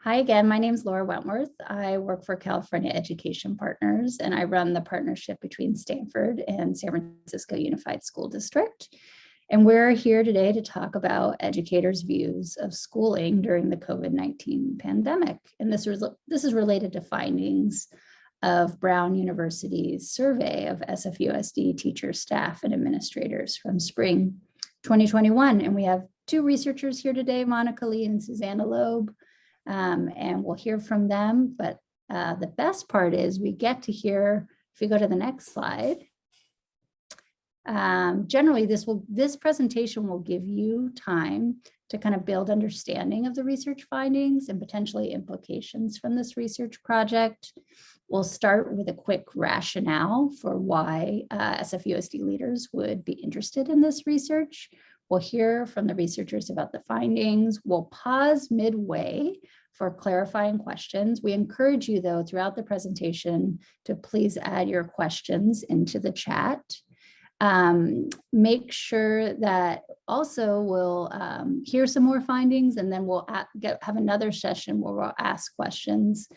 Hi again, my name is Laura Wentworth. I work for California Education Partners, and I run the partnership between Stanford and San Francisco Unified School District. And we're here today to talk about educators' views of schooling during the COVID-19 pandemic. And this is related to findings of Brown University's survey of SFUSD teachers, staff, and administrators from spring 2021. And we have two researchers here today, Monica Lee and Susanna Loeb. And we'll hear from them, but the best part is we get to hear, if you go to the next slide, generally this presentation will give you time to kind of build understanding of the research findings and potentially implications from this research project. We'll start with a quick rationale for why SFUSD leaders would be interested in this research. We'll hear from the researchers about the findings. We'll pause midway for clarifying questions. We encourage you, though, throughout the presentation to please add your questions into the chat. Make sure that also we'll hear some more findings, and then we'll have another session where we'll ask questions.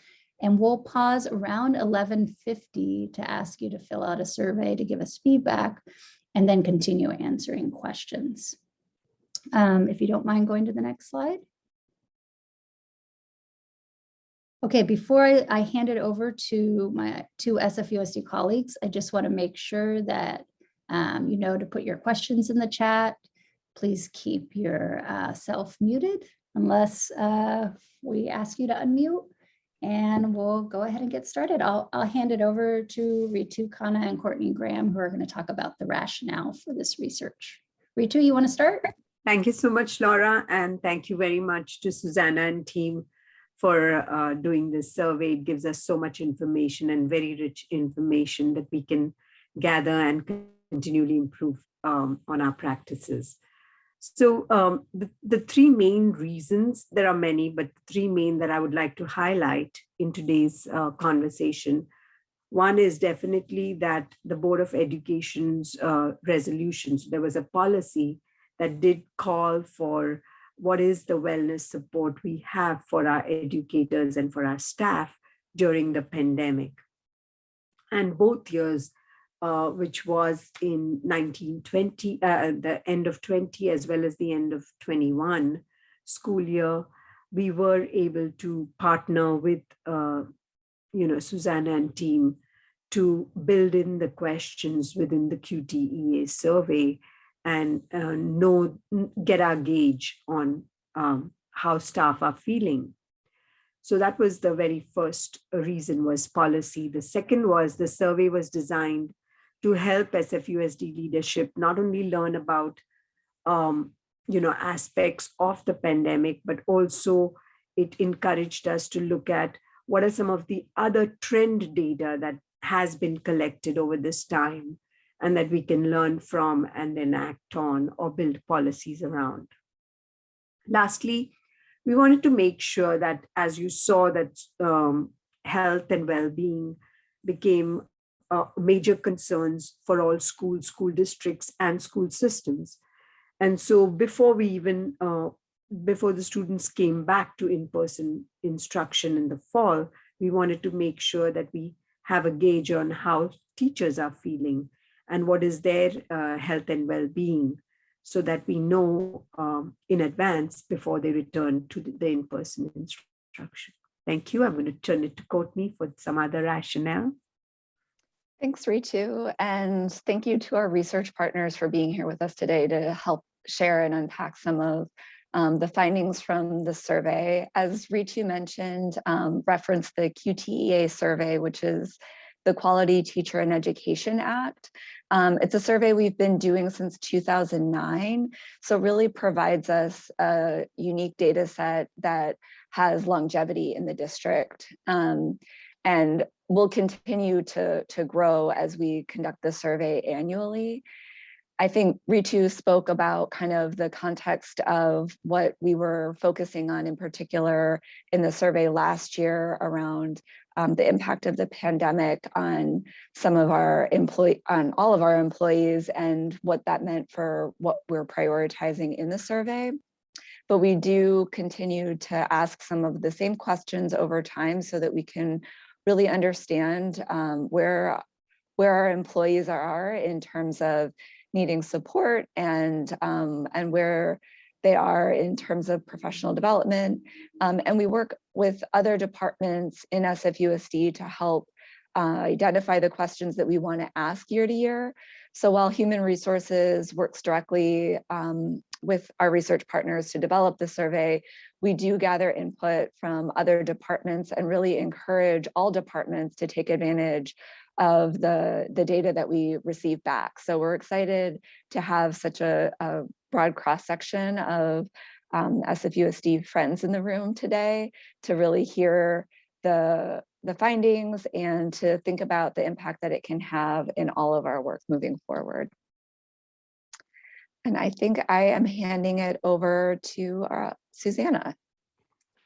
And we'll pause around 11:50 to ask you to fill out a survey to give us feedback, and then continue answering questions. If you don't mind going to the next slide. Okay, before I hand it over to my two SFUSD colleagues, I just want to make sure that you know to put your questions in the chat. Please keep yourself muted unless we ask you to unmute. And we'll go ahead and get started. I'll hand it over to Ritu Khanna and Courtney Graham, who are going to talk about the rationale for this research. Ritu, you want to start? Thank you so much, Laura, and thank you very much to Susanna and team for doing this survey. It gives us so much information and very rich information that we can gather and continually improve on our practices. So the three main reasons, there are many, but three main that I would like to highlight in today's conversation. One is definitely that the Board of Education's resolutions, there was a policy that did call for what is the wellness support we have for our educators and for our staff during the pandemic. And both years, which was in 1920, the end of 20 as well as the end of 21 school year, we were able to partner with Susanna and team to build in the questions within the Qtea survey and get our gauge on how staff are feeling. So that was the very first reason, was policy. The second was the survey was designed to help SFUSD leadership not only learn about aspects of the pandemic, but also it encouraged us to look at what are some of the other trend data that has been collected over this time and that we can learn from and then act on or build policies around. Lastly, we wanted to make sure that, as you saw, that health and well-being became major concerns for all schools, school districts, and school systems. And so before the students came back to in-person instruction in the fall, we wanted to make sure that we have a gauge on how teachers are feeling and what is their health and well-being, so that we know in advance before they return to the in-person instruction. Thank you. I'm going to turn it to Courtney for some other rationale. Thanks, Ritu, and thank you to our research partners for being here with us today to help share and unpack some of the findings from the survey. As Ritu mentioned, referenced the Qtea Survey, which is the Quality Teacher and Education Act. It's a survey we've been doing since 2009, so really provides us a unique data set that has longevity in the district. And will continue to grow as we conduct the survey annually. I think Ritu spoke about kind of the context of what we were focusing on in particular in the survey last year around the impact of the pandemic on some of our on all of our employees and what that meant for what we're prioritizing in the survey. but we do continue to ask some of the same questions over time so that we can really understand where our employees are in terms of needing support and where they are in terms of professional development. And we work with other departments in SFUSD to help identify the questions that we want to ask year to year. So while Human Resources works directly with our research partners to develop the survey, we do gather input from other departments and really encourage all departments to take advantage of the data that we receive back. So we're excited to have such a broad cross-section of SFUSD friends in the room today to really hear the findings and to think about the impact that it can have in all of our work moving forward. And I think I am handing it over to Susanna.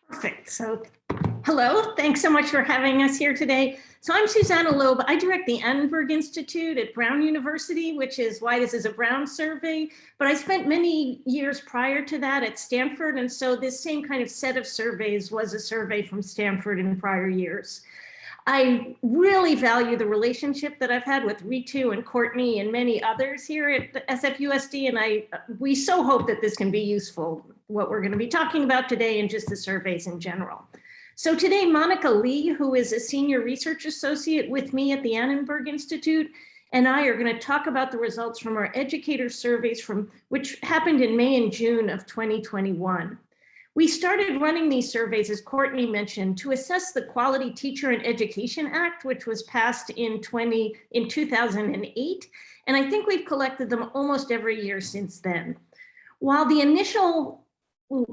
Perfect. So hello, thanks so much for having us here today. So I'm Susanna Loeb. I direct the Annenberg Institute at Brown University, which is why this is a Brown survey. But I spent many years prior to that at Stanford. And so this same kind of set of surveys was a survey from Stanford in prior years. I really value the relationship that I've had with Ritu and Courtney and many others here at SFUSD, and we so hope that this can be useful, what we're going to be talking about today and just the surveys in general. So today, Monica Lee, who is a senior research associate with me at the Annenberg Institute, and I are going to talk about the results from our educator surveys which happened in May and June of 2021. We started running these surveys, as Courtney mentioned, to assess the Quality Teacher and Education Act, which was passed in 2008. And I think we've collected them almost every year since then. While the initial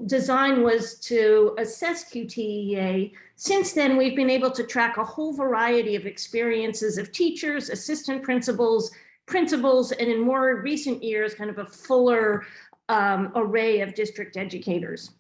design was to assess QTEA, since then we've been able to track a whole variety of experiences of teachers, assistant principals, and in more recent years, kind of a fuller array of district educators.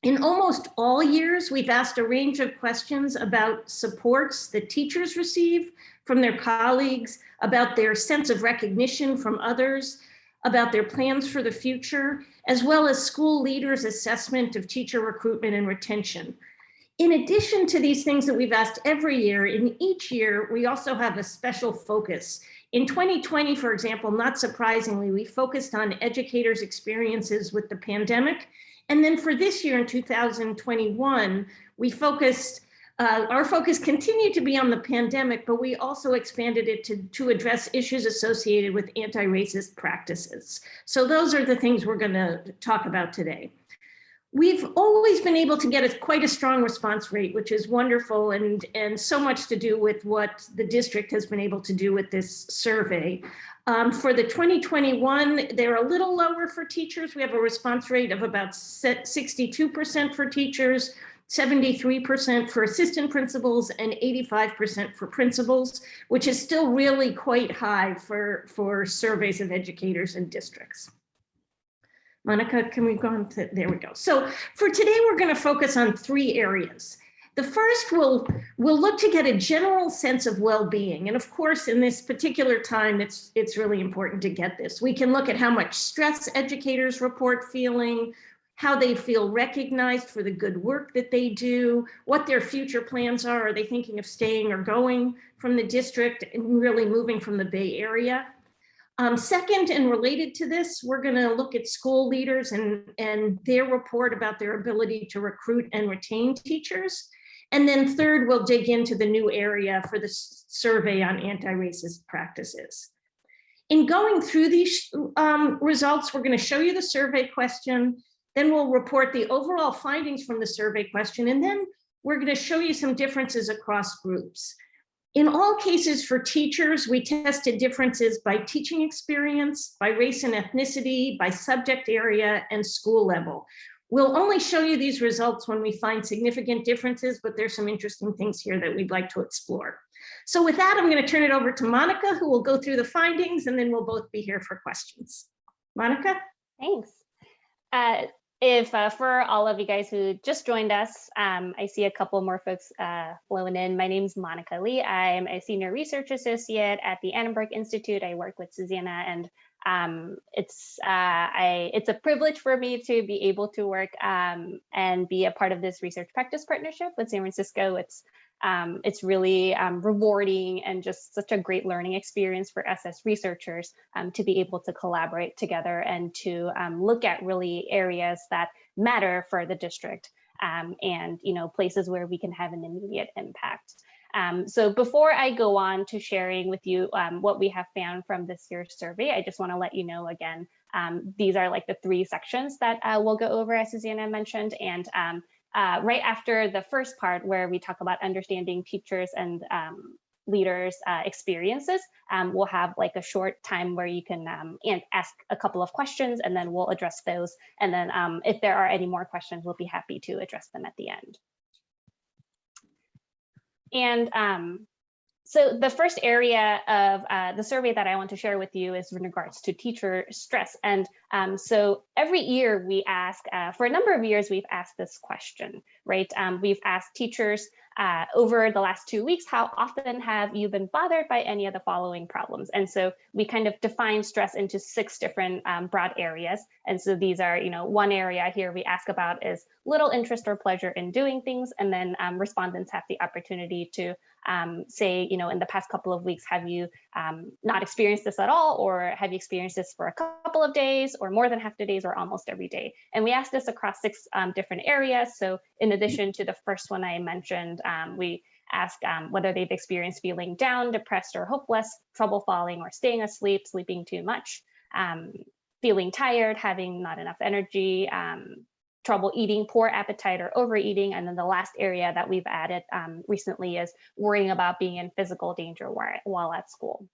In almost all years, we've asked a range of questions about supports that teachers receive from their colleagues, about their sense of recognition from others, about their plans for the future, as well as school leaders' assessment of teacher recruitment and retention. In addition to these things that we've asked every year, in each year, we also have a special focus. In 2020, for example, not surprisingly, we focused on educators' experiences with the pandemic. And then for this year in 2021, we focused, our focus continued to be on the pandemic, but we also expanded it to address issues associated with anti-racist practices. So those are the things we're going to talk about today. We've always been able to get quite a strong response rate, which is wonderful, and so much to do with what the district has been able to do with this survey. For the 2021, they're a little lower for teachers. We have a response rate of about 62% for teachers, 73% for assistant principals, and 85% for principals, which is still really quite high for surveys of educators and districts. Monica, can we go on to, there we go. So for today, we're going to focus on 3 areas. The first, we'll look to get a general sense of well-being. And of course, in this particular time, it's really important to get this. We can look at how much stress educators report feeling, how they feel recognized for the good work that they do, what their future plans are. Are they thinking of staying or going from the district and really moving from the Bay Area? Second, and related to this, we're going to look at school leaders and their report about their ability to recruit and retain teachers. And then third, we'll dig into the new area for the survey on anti-racist practices. In going through these results, we're going to show you the survey question, then we'll report the overall findings from the survey question, and then we're going to show you some differences across groups. In all cases for teachers, we tested differences by teaching experience, by race and ethnicity, by subject area, and school level. We'll only show you these results when we find significant differences, but there's some interesting things here that we'd like to explore. So with that, I'm going to turn it over to Monica, who will go through the findings, and then we'll both be here for questions. Monica? Thanks. For all of you guys who just joined us, I see a couple more folks flowing in. My name's Monica Lee. I'm a senior research associate at the Annenberg Institute. I work with Susanna and It's a privilege for me to be able to work and be a part of this research practice partnership with San Francisco. It's really rewarding and just such a great learning experience for us as researchers to be able to collaborate together and to look at really areas that matter for the district and places where we can have an immediate impact. So before I go on to sharing with you what we have found from this year's survey, I just want to let you know again, these are like the 3 sections that we'll go over, as Susanna mentioned. And right after the first part where we talk about understanding teachers and leaders' experiences, we'll have like a short time where you can ask a couple of questions, and then we'll address those. And then if there are any more questions, we'll be happy to address them at the end. And so the first area of the survey that I want to share with you is in regards to teacher stress. And so every year we ask, for a number of years, we've asked this question, right? We've asked teachers over the last 2 weeks, how often have you been bothered by any of the following problems? And so we kind of define stress into 6 different broad areas. And so these are, one area here we ask about is little interest or pleasure in doing things. And then respondents have the opportunity to say, in the past couple of weeks, have you not experienced this at all? Or have you experienced this for a couple of days or more than half the days or almost every day? And we asked this across 6 different areas. So in addition to the first one I mentioned, we ask whether they've experienced feeling down, depressed, or hopeless, trouble falling or staying asleep, sleeping too much, feeling tired, having not enough energy, trouble eating, poor appetite, or overeating. And then the last area that we've added recently is worrying about being in physical danger while at school.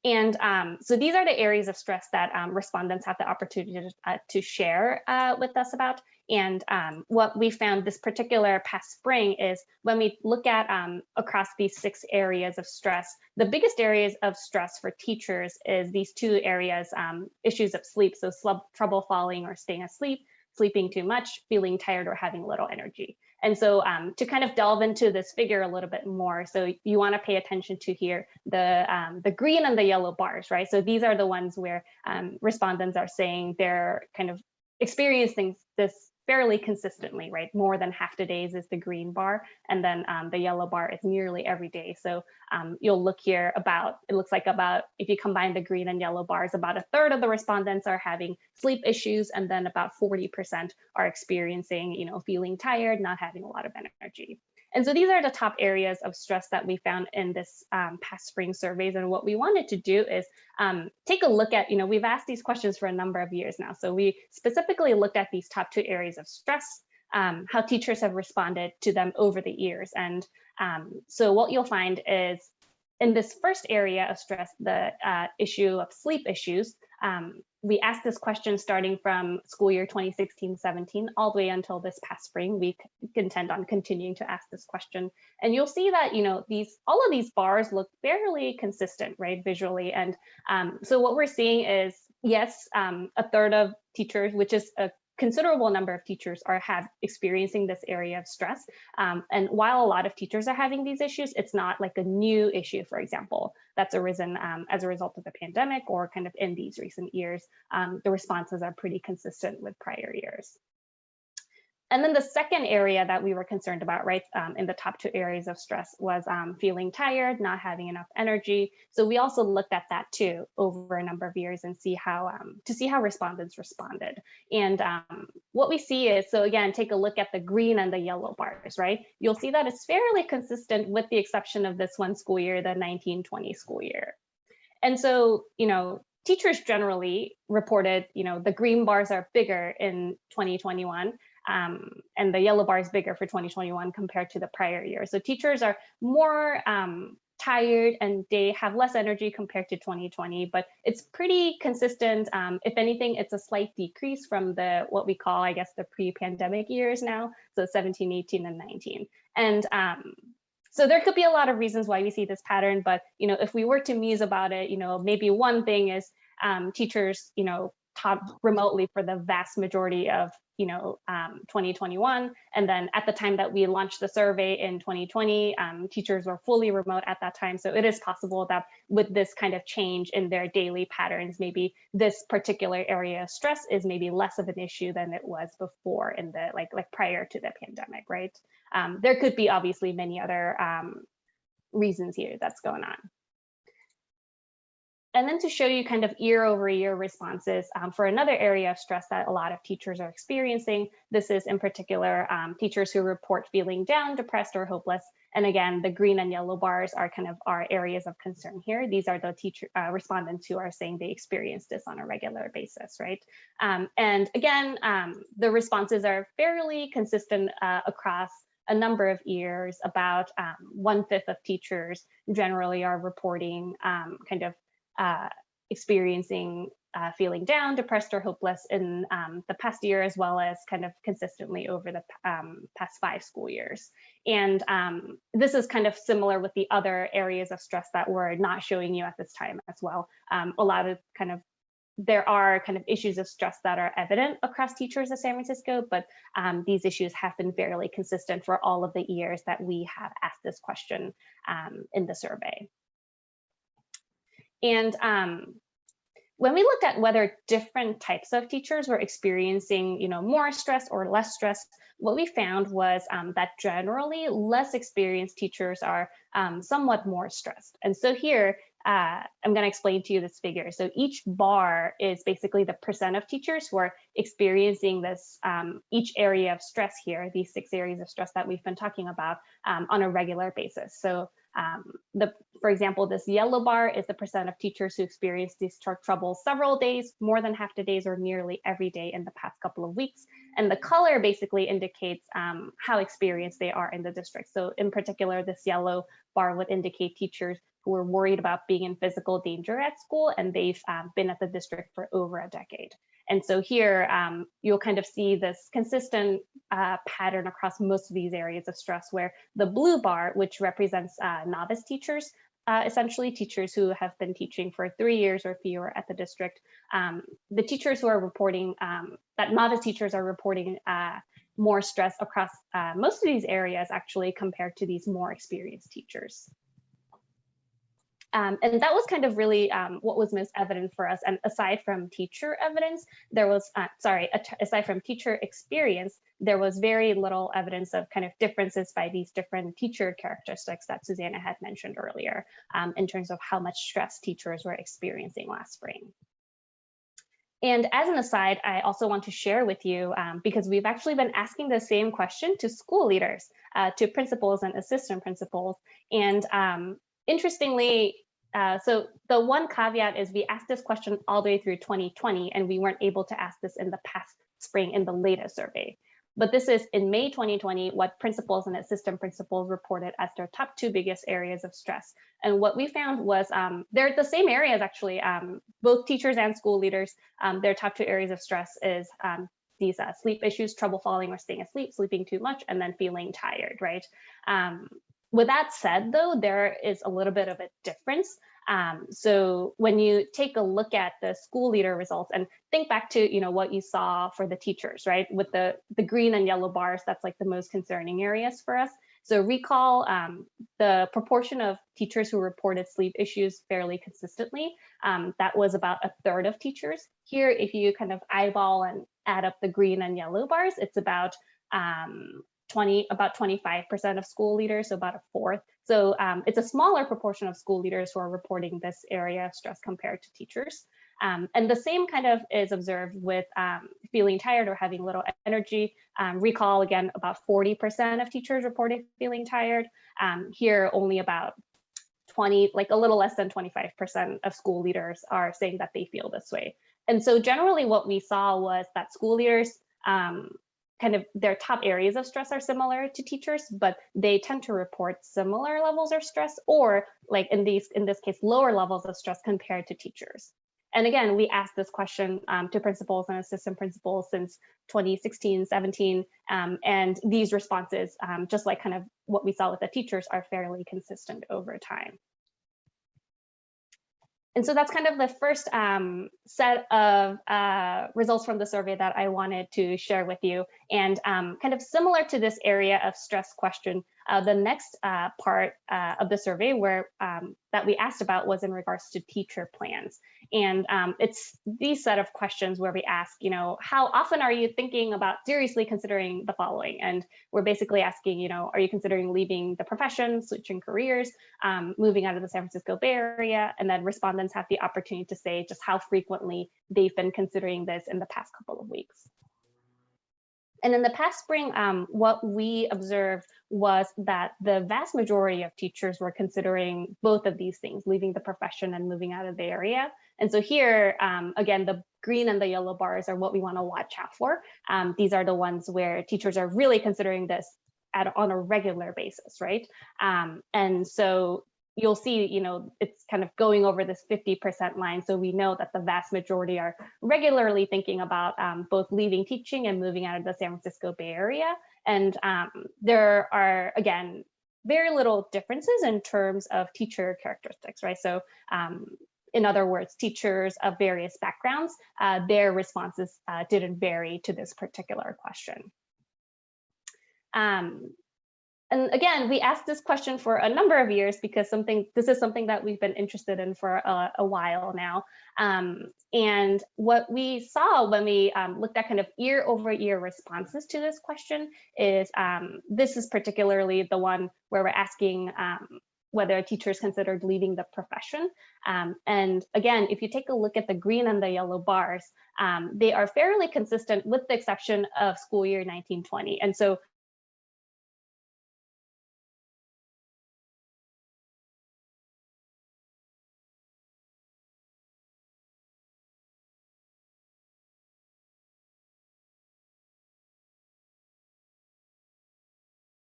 And so these are the areas of stress that respondents have the opportunity to share with us about. And what we found this particular past spring is when we look at across these 6 areas of stress, the biggest areas of stress for teachers is these 2 areas, issues of sleep. So trouble falling or staying asleep, sleeping too much, feeling tired, or having little energy. And so to kind of delve into this figure a little bit more, so you want to pay attention to here, the green and the yellow bars, right? So these are the ones where respondents are saying they're kind of experiencing this fairly consistently, right? More than half the days is the green bar, and then the yellow bar is nearly every day. So you'll look here it looks like about, if you combine the green and yellow bars, about 1/3 of the respondents are having sleep issues, and then about 40% are experiencing, feeling tired, not having a lot of energy. And so these are the top areas of stress that we found in this past spring surveys. And what we wanted to do is take a look at, we've asked these questions for a number of years now. So we specifically looked at these top 2 areas of stress, how teachers have responded to them over the years. And so what you'll find is in this first area of stress, the issue of sleep issues, we asked this question starting from school year 2016-17 all the way until this past spring. We intend on continuing to ask this question. And you'll see that, all of these bars look fairly consistent, right, visually. And so what we're seeing is, yes, 1/3 of teachers, which is a considerable number of teachers, are experiencing this area of stress. And while a lot of teachers are having these issues, it's not like a new issue, for example, that's arisen as a result of the pandemic or kind of in these recent years. The responses are pretty consistent with prior years. And then the second area that we were concerned about, right, in the top 2 areas of stress was feeling tired, not having enough energy. So we also looked at that too over a number of years and see how respondents responded. And what we see is, so again, take a look at the green and the yellow bars, right? You'll see that it's fairly consistent with the exception of this one school year, the 1920 school year. And so, teachers generally reported, the green bars are bigger in 2021. And the yellow bar is bigger for 2021 compared to the prior year. So teachers are more tired and they have less energy compared to 2020, but it's pretty consistent. If anything, it's a slight decrease from what we call, I guess, the pre-pandemic years now, so 17, 18, and 19. And so there could be a lot of reasons why we see this pattern, but if we were to muse about it, maybe one thing is teachers, taught remotely for the vast majority of 2021. And then at the time that we launched the survey in 2020, teachers were fully remote at that time. So it is possible that with this kind of change in their daily patterns, maybe this particular area of stress is maybe less of an issue than it was before in the like prior to the pandemic, right? There could be obviously many other reasons here that's going on. And then to show you kind of year over year responses for another area of stress that a lot of teachers are experiencing. This is in particular teachers who report feeling down, depressed, or hopeless. And again, the green and yellow bars are kind of our areas of concern here. These are the respondents who are saying they experience this on a regular basis, right? And again, the responses are fairly consistent across a number of years. About 1/5 of teachers generally are reporting kind of experiencing feeling down, depressed, or hopeless in the past year, as well as kind of consistently over the past 5 school years. And this is kind of similar with the other areas of stress that we're not showing you at this time as well. A lot of there are kind of issues of stress that are evident across teachers in San Francisco, but these issues have been fairly consistent for all of the years that we have asked this question in the survey. And when we looked at whether different types of teachers were experiencing, more stress or less stress, what we found was that generally less experienced teachers are somewhat more stressed. And so here, I'm going to explain to you this figure. So each bar is basically the percent of teachers who are experiencing this, each area of stress here, these 6 areas of stress that we've been talking about on a regular basis. So for example, this yellow bar is the percent of teachers who experience these troubles several days, more than half the days, or nearly every day in the past couple of weeks. And the color basically indicates how experienced they are in the district. So in particular, this yellow bar would indicate teachers who are worried about being in physical danger at school, and they've been at the district for over a decade. And so here, you'll kind of see this consistent pattern across most of these areas of stress, where the blue bar, which represents novice teachers, essentially teachers who have been teaching for 3 years or fewer at the district, the teachers who are reporting, that novice teachers are reporting more stress across most of these areas actually compared to these more experienced teachers. And that was kind of really what was most evident for us. And aside from teacher evidence, there was, aside from teacher experience, there was very little evidence of kind of differences by these different teacher characteristics that Susanna had mentioned earlier in terms of how much stress teachers were experiencing last spring. And as an aside, I also want to share with you, because we've actually been asking the same question to school leaders, to principals and assistant principals. And interestingly, so the one caveat is we asked this question all the way through 2020, and we weren't able to ask this in the past spring in the latest survey. But this is in May 2020, what principals and assistant principals reported as their top 2 biggest areas of stress. And what we found was they're the same areas, actually. Both teachers and school leaders, their top 2 areas of stress is these sleep issues, trouble falling or staying asleep, sleeping too much, and then feeling tired, right? With that said, though, there is a little bit of a difference. So when you take a look at the school leader results and think back to what you saw for the teachers, right? With the green and yellow bars, that's like the most concerning areas for us. So recall the proportion of teachers who reported sleep issues fairly consistently. That was about 1/3 of teachers. Here, if you kind of eyeball and add up the green and yellow bars, it's about 25% of school leaders, so about 1/4. So it's a smaller proportion of school leaders who are reporting this area of stress compared to teachers. And the same kind of is observed with feeling tired or having little energy. Recall again, about 40% of teachers reported feeling tired. Here, only about 20, like a little less than 25% of school leaders are saying that they feel this way. And so generally what we saw was that school leaders, kind of their top areas of stress are similar to teachers, but they tend to report similar levels of stress, or like in this case, lower levels of stress compared to teachers. And again, we asked this question to principals and assistant principals since 2016, 17, and these responses, just like kind of what we saw with the teachers, are fairly consistent over time. And so that's kind of the first set of results from the survey that I wanted to share with you. And kind of similar to this area of stress question, the next part of the survey that we asked about was in regards to teacher plans. And it's these set of questions where we ask, how often are you thinking about seriously considering the following? And we're basically asking, are you considering leaving the profession, switching careers, moving out of the San Francisco Bay Area? And then respondents have the opportunity to say just how frequently they've been considering this in the past couple of weeks. And in the past spring, what we observed was that the vast majority of teachers were considering both of these things, leaving the profession and moving out of the area. And so here, again, the green and the yellow bars are what we want to watch out for. These are the ones where teachers are really considering this on a regular basis, right? And so you'll see, it's kind of going over this 50% line. So we know that the vast majority are regularly thinking about both leaving teaching and moving out of the San Francisco Bay Area. And there are, again, very little differences in terms of teacher characteristics, right? So in other words, teachers of various backgrounds, their responses didn't vary to this particular question. And again, we asked this question for a number of years because this is something that we've been interested in for a while now. And what we saw when we looked at kind of year-over-year responses to this question is this is particularly the one where we're asking whether teachers considered leaving the profession. And again, if you take a look at the green and the yellow bars, they are fairly consistent with the exception of school year 1920. And so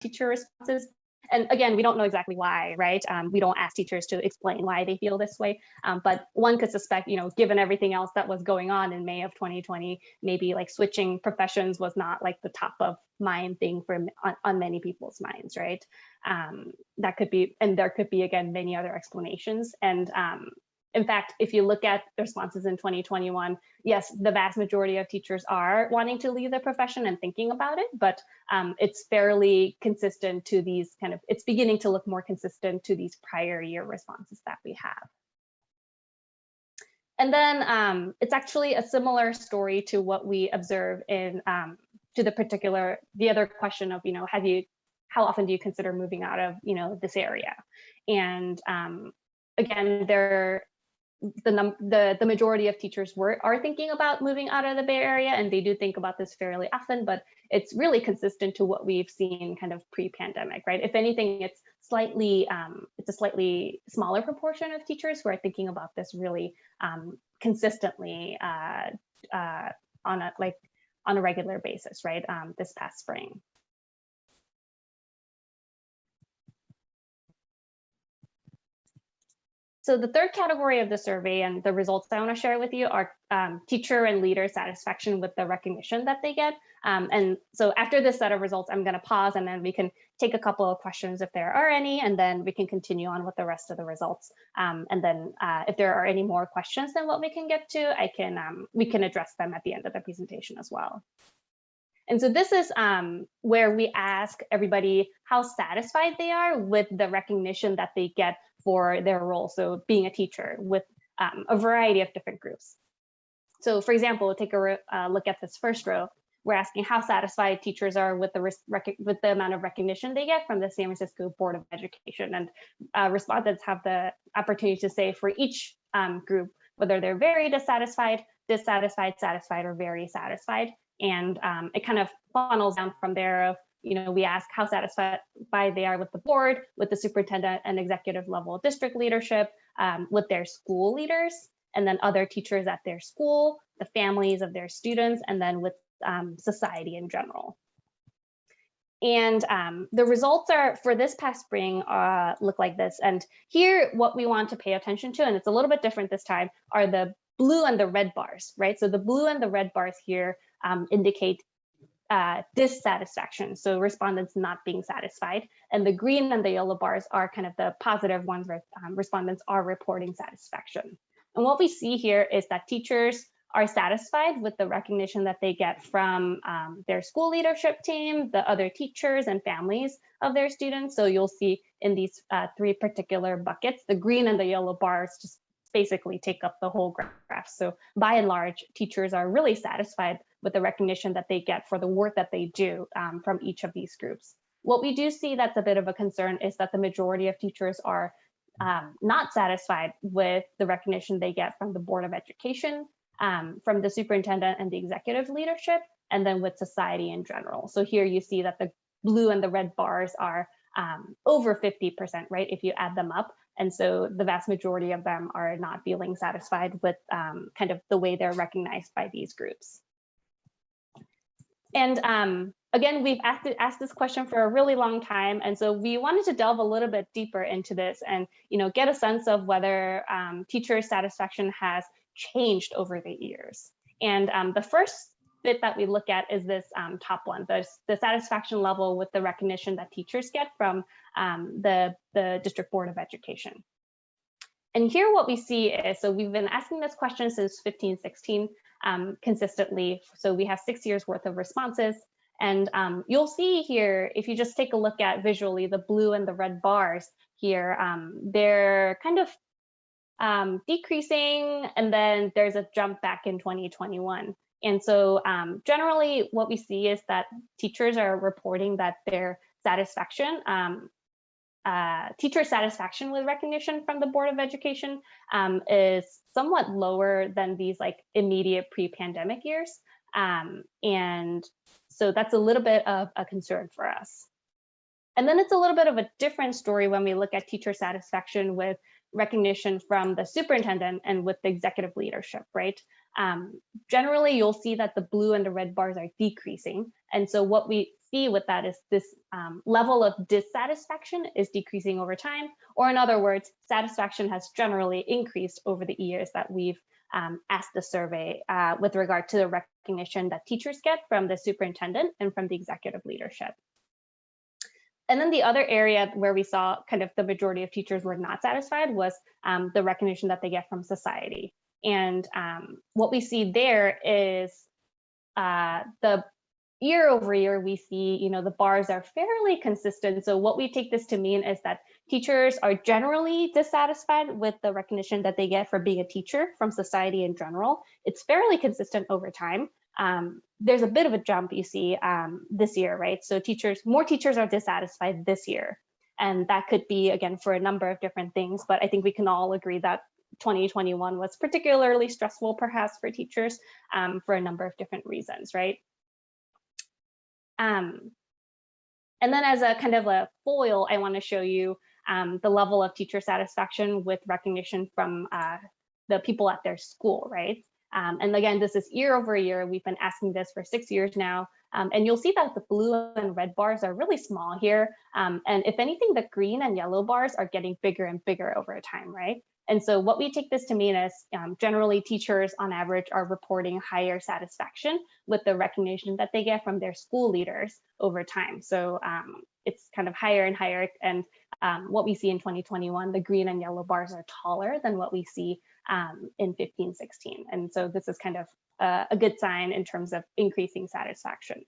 teacher responses. And again, we don't know exactly why, right? We don't ask teachers to explain why they feel this way, but one could suspect, given everything else that was going on in May of 2020, maybe like switching professions was not like the top of mind thing on many people's minds, right? That could be, and there could be, again, many other explanations. And in fact, if you look at the responses in 2021, yes, the vast majority of teachers are wanting to leave the profession and thinking about it, but it's fairly consistent to these it's beginning to look more consistent to these prior year responses that we have. And then it's actually a similar story to what we observe in to the other question of, how often do you consider moving out of, this area? And again, the majority of teachers are thinking about moving out of the Bay Area, and they do think about this fairly often, but it's really consistent to what we've seen kind of pre-pandemic, right? If anything, it's a slightly smaller proportion of teachers who are thinking about this really consistently on a regular basis, right? This past spring. So the third category of the survey and the results I want to share with you are teacher and leader satisfaction with the recognition that they get. And so after this set of results, I'm going to pause and then we can take a couple of questions if there are any, and then we can continue on with the rest of the results. And then if there are any more questions than what we can get to, we can address them at the end of the presentation as well. And so this is where we ask everybody how satisfied they are with the recognition that they get for their role. So being a teacher with a variety of different groups. So for example, take a look at this first row. We're asking how satisfied teachers are with the amount of recognition they get from the San Francisco Board of Education. And respondents have the opportunity to say for each group, whether they're very dissatisfied, satisfied, or very satisfied. And it kind of funnels down from there of, we ask how satisfied they are with the board, with the superintendent and executive level district leadership, with their school leaders, and then other teachers at their school, the families of their students, and then with society in general. And the results are for this past spring look like this. And here, what we want to pay attention to, and it's a little bit different this time, are the blue and the red bars, right? So the blue and the red bars here indicate dissatisfaction, so respondents not being satisfied, and the green and the yellow bars are kind of the positive ones where respondents are reporting satisfaction. And what we see here is that teachers are satisfied with the recognition that they get from their school leadership team, the other teachers and families of their students. So you'll see in these three particular buckets, the green and the yellow bars just basically take up the whole graph. So by and large, teachers are really satisfied with the recognition that they get for the work that they do from each of these groups. What we do see that's a bit of a concern is that the majority of teachers are not satisfied with the recognition they get from the Board of Education, from the superintendent and the executive leadership, and then with society in general. So here you see that the blue and the red bars are over 50%, right, if you add them up. And so the vast majority of them are not feeling satisfied with kind of the way they're recognized by these groups. And again, we've asked this question for a really long time. And so we wanted to delve a little bit deeper into this and get a sense of whether teacher satisfaction has changed over the years. And the first bit that we look at is this top one, the satisfaction level with the recognition that teachers get from the District Board of Education. And here what we see is, so we've been asking this question since 15-16 consistently. So we have 6 years worth of responses. And you'll see here, if you just take a look at visually the blue and the red bars here, they're kind of decreasing, and then there's a jump back in 2021. And so generally what we see is that teachers are reporting that their satisfaction, teacher satisfaction with recognition from the Board of Education is somewhat lower than these like immediate pre-pandemic years. And so that's a little bit of a concern for us. And then it's a little bit of a different story when we look at teacher satisfaction with recognition from the superintendent and with the executive leadership, right? Generally, you'll see that the blue and the red bars are decreasing. And so what we see with that is this level of dissatisfaction is decreasing over time, or in other words, satisfaction has generally increased over the years that we've asked the survey with regard to the recognition that teachers get from the superintendent and from the executive leadership. And then the other area where we saw kind of the majority of teachers were not satisfied was the recognition that they get from society. And what we see there is the year over year, we see, the bars are fairly consistent. So what we take this to mean is that teachers are generally dissatisfied with the recognition that they get for being a teacher from society in general. It's fairly consistent over time. There's a bit of a jump you see this year, right? So more teachers are dissatisfied this year. And that could be, again, for a number of different things, but I think we can all agree that 2021 was particularly stressful, perhaps, for teachers for a number of different reasons, right? And then as a kind of a foil, I want to show you the level of teacher satisfaction with recognition from the people at their school, right? And again, this is year over year. We've been asking this for 6 years now. And you'll see that the blue and red bars are really small here. And if anything, the green and yellow bars are getting bigger and bigger over time, right? And so what we take this to mean is generally teachers on average are reporting higher satisfaction with the recognition that they get from their school leaders over time. So it's kind of higher and higher. And what we see in 2021, the green and yellow bars are taller than what we see in 15-16. And so this is kind of a good sign in terms of increasing satisfaction.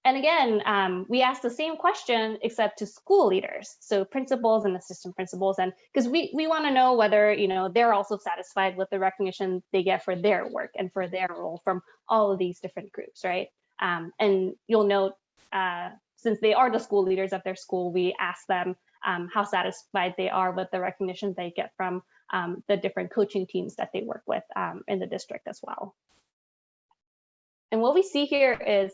And again, we asked the same question except to school leaders, so principals and assistant principals, and because we want to know whether they're also satisfied with the recognition they get for their work and for their role from all of these different groups, right? And you'll note, since they are the school leaders of their school, we ask them how satisfied they are with the recognition they get from the different coaching teams that they work with in the district as well. And what we see here is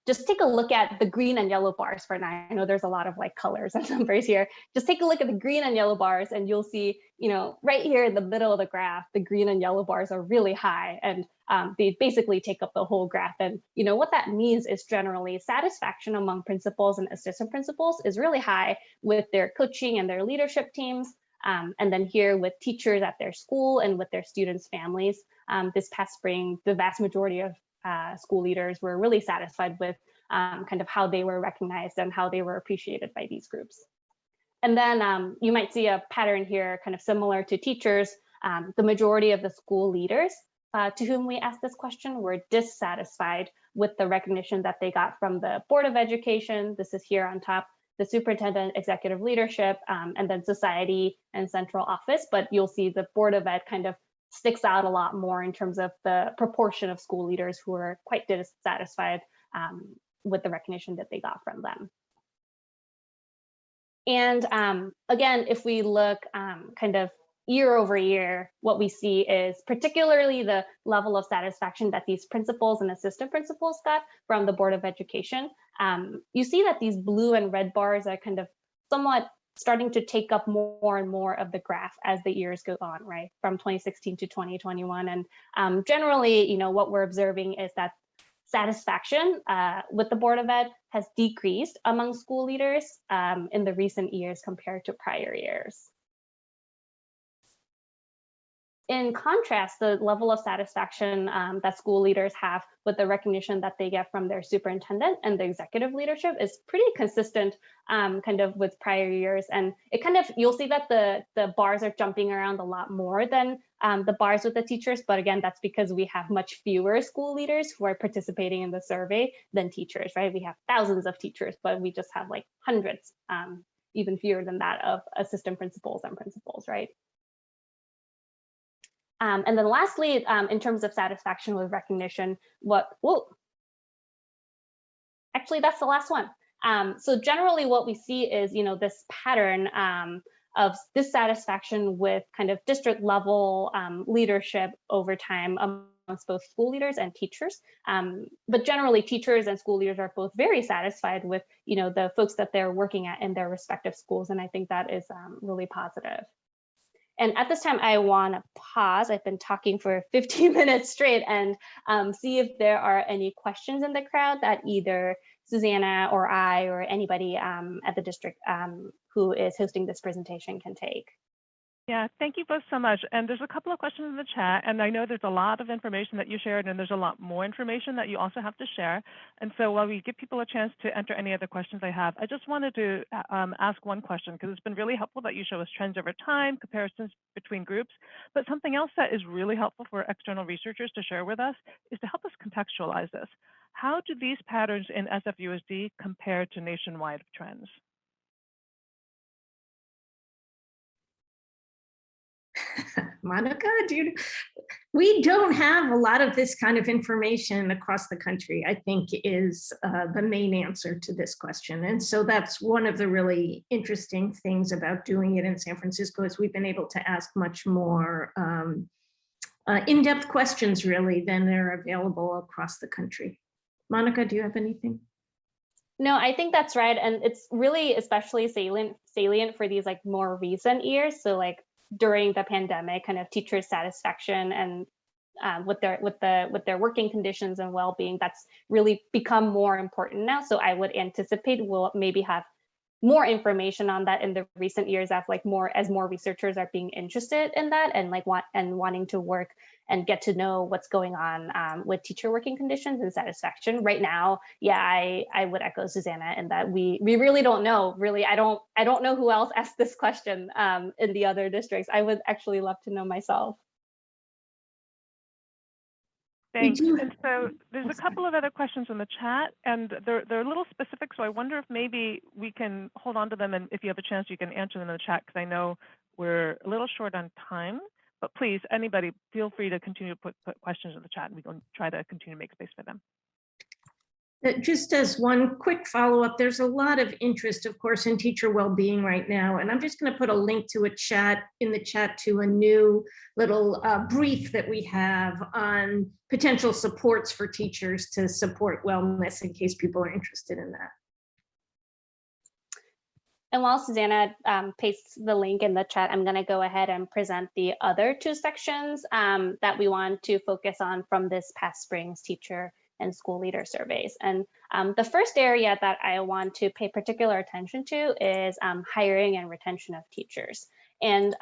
just take a look at the green and yellow bars for now. I know there's a lot of like colors and numbers here. Just take a look at the green and yellow bars and you'll see, right here in the middle of the graph, the green and yellow bars are really high and they basically take up the whole graph. And what that means is generally satisfaction among principals and assistant principals is really high with their coaching and their leadership teams. And then here with teachers at their school and with their students' families. This past spring, the vast majority of school leaders were really satisfied with kind of how they were recognized and how they were appreciated by these groups. And then you might see a pattern here kind of similar to teachers. The majority of the school leaders to whom we asked this question were dissatisfied with the recognition that they got from the Board of Education. This is here on top, the superintendent, executive leadership, and then society and central office. But you'll see the Board of Ed kind of sticks out a lot more in terms of the proportion of school leaders who are quite dissatisfied with the recognition that they got from them. And again, if we look kind of year over year, what we see is particularly the level of satisfaction that these principals and assistant principals got from the Board of Education. You see that these blue and red bars are kind of somewhat starting to take up more and more of the graph as the years go on, right? From 2016 to 2021. And generally, what we're observing is that satisfaction with the Board of Ed has decreased among school leaders in the recent years compared to prior years. In contrast, the level of satisfaction that school leaders have with the recognition that they get from their superintendent and the executive leadership is pretty consistent kind of with prior years. And it kind of, you'll see that the bars are jumping around a lot more than the bars with the teachers. But again, that's because we have much fewer school leaders who are participating in the survey than teachers, right? We have thousands of teachers, but we just have like hundreds, even fewer than that, of assistant principals and principals, right? And then lastly, in terms of satisfaction with recognition, actually, that's the last one. So generally what we see is, this pattern of dissatisfaction with kind of district level leadership over time amongst both school leaders and teachers. But generally teachers and school leaders are both very satisfied with, the folks that they're working at in their respective schools. And I think that is really positive. And at this time, I want to pause. I've been talking for 15 minutes straight and see if there are any questions in the crowd that either Susanna or I or anybody at the district who is hosting this presentation can take. Yeah, thank you both so much. And there's a couple of questions in the chat, and I know there's a lot of information that you shared, and there's a lot more information that you also have to share. And so while we give people a chance to enter any other questions I have, I just wanted to ask one question, because it's been really helpful that you show us trends over time, comparisons between groups. But something else that is really helpful for external researchers to share with us is to help us contextualize this. How do these patterns in SFUSD compare to nationwide trends? Monica, we don't have a lot of this kind of information across the country, I think is the main answer to this question. And so that's one of the really interesting things about doing it in San Francisco is we've been able to ask much more in-depth questions really than are available across the country. Monica, do you have anything? No, I think that's right. And it's really especially salient for these like more recent years. So like during the pandemic, kind of teachers' satisfaction and with their working conditions and well-being, that's really become more important now. So I would anticipate we'll maybe have more information on that in the recent years as more researchers are being interested in that and wanting to work and get to know what's going on with teacher working conditions and satisfaction. Right now, yeah, I would echo Susanna in that we really don't know. Really, I don't know who else asked this question in the other districts. I would actually love to know myself. Thanks. And so there's a couple of other questions in the chat, and they're a little specific, so I wonder if maybe we can hold on to them, and if you have a chance, you can answer them in the chat, because I know we're a little short on time. But please, anybody, feel free to continue to put questions in the chat, and we can try to continue to make space for them. Just as one quick follow-up, there's a lot of interest, of course, in teacher well-being right now. And I'm just going to put a link to in the chat to a new little brief that we have on potential supports for teachers to support wellness in case people are interested in that. And while Susanna pastes the link in the chat, I'm going to go ahead and present the other two sections that we want to focus on from this past spring's teacher and school leader surveys. And the first area that I want to pay particular attention to is hiring and retention of teachers. And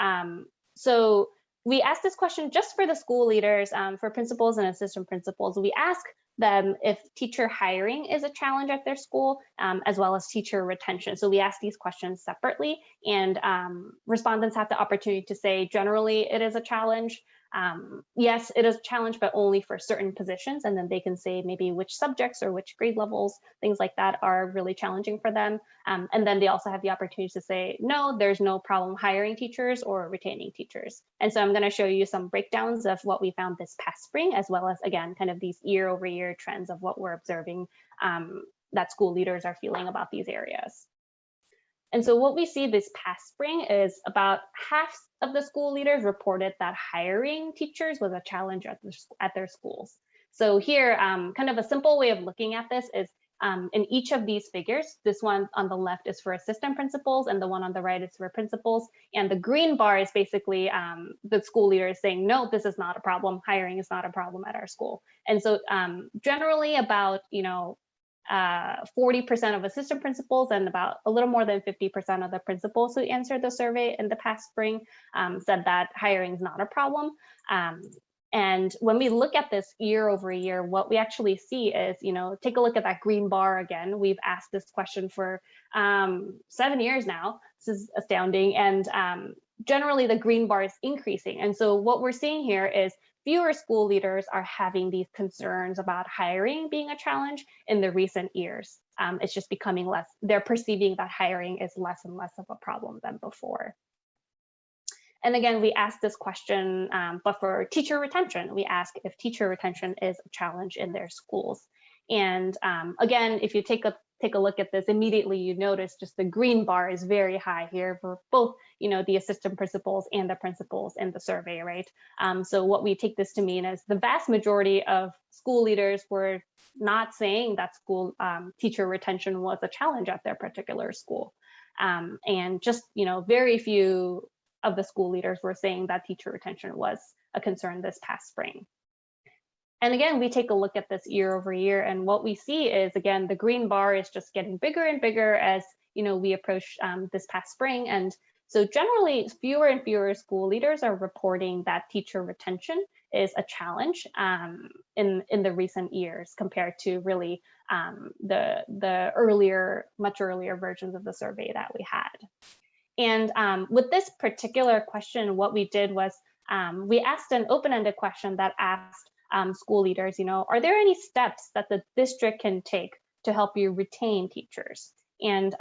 so we asked this question just for the school leaders, for principals and assistant principals. We ask them if teacher hiring is a challenge at their school, as well as teacher retention. So we ask these questions separately, and respondents have the opportunity to say, generally, it is a challenge. Yes, it is a challenge, but only for certain positions. And then they can say maybe which subjects or which grade levels, things like that, are really challenging for them. And then they also have the opportunity to say, no, there's no problem hiring teachers or retaining teachers. And so I'm going to show you some breakdowns of what we found this past spring, as well as, again, kind of these year-over-year trends of what we're observing that school leaders are feeling about these areas. And so what we see this past spring is about half of the school leaders reported that hiring teachers was a challenge at their schools. So here, kind of a simple way of looking at this is in each of these figures, this one on the left is for assistant principals and the one on the right is for principals. And the green bar is basically the school leader is saying, no, this is not a problem. Hiring is not a problem at our school. And so generally about, 40% of assistant principals and about a little more than 50% of the principals who answered the survey in the past spring said that hiring is not a problem. And when we look at this year over year, what we actually see is, take a look at that green bar again. We've asked this question for 7 years now. This is astounding. And generally the green bar is increasing. And so what we're seeing here is fewer school leaders are having these concerns about hiring being a challenge in the recent years. It's just becoming less, they're perceiving that hiring is less and less of a problem than before. And again, we asked this question, but for teacher retention, we ask if teacher retention is a challenge in their schools. And again, if you take a look at this, immediately you notice just the green bar is very high here for both, the assistant principals and the principals in the survey, right? So what we take this to mean is the vast majority of school leaders were not saying that school teacher retention was a challenge at their particular school. And just, very few of the school leaders were saying that teacher retention was a concern this past spring. And again, we take a look at this year over year, and what we see is, again, the green bar is just getting bigger and bigger as we approach this past spring. And so generally, fewer and fewer school leaders are reporting that teacher retention is a challenge in the recent years compared to really the much earlier versions of the survey that we had. And with this particular question, what we did was we asked an open-ended question that asked school leaders, are there any steps that the district can take to help you retain teachers? And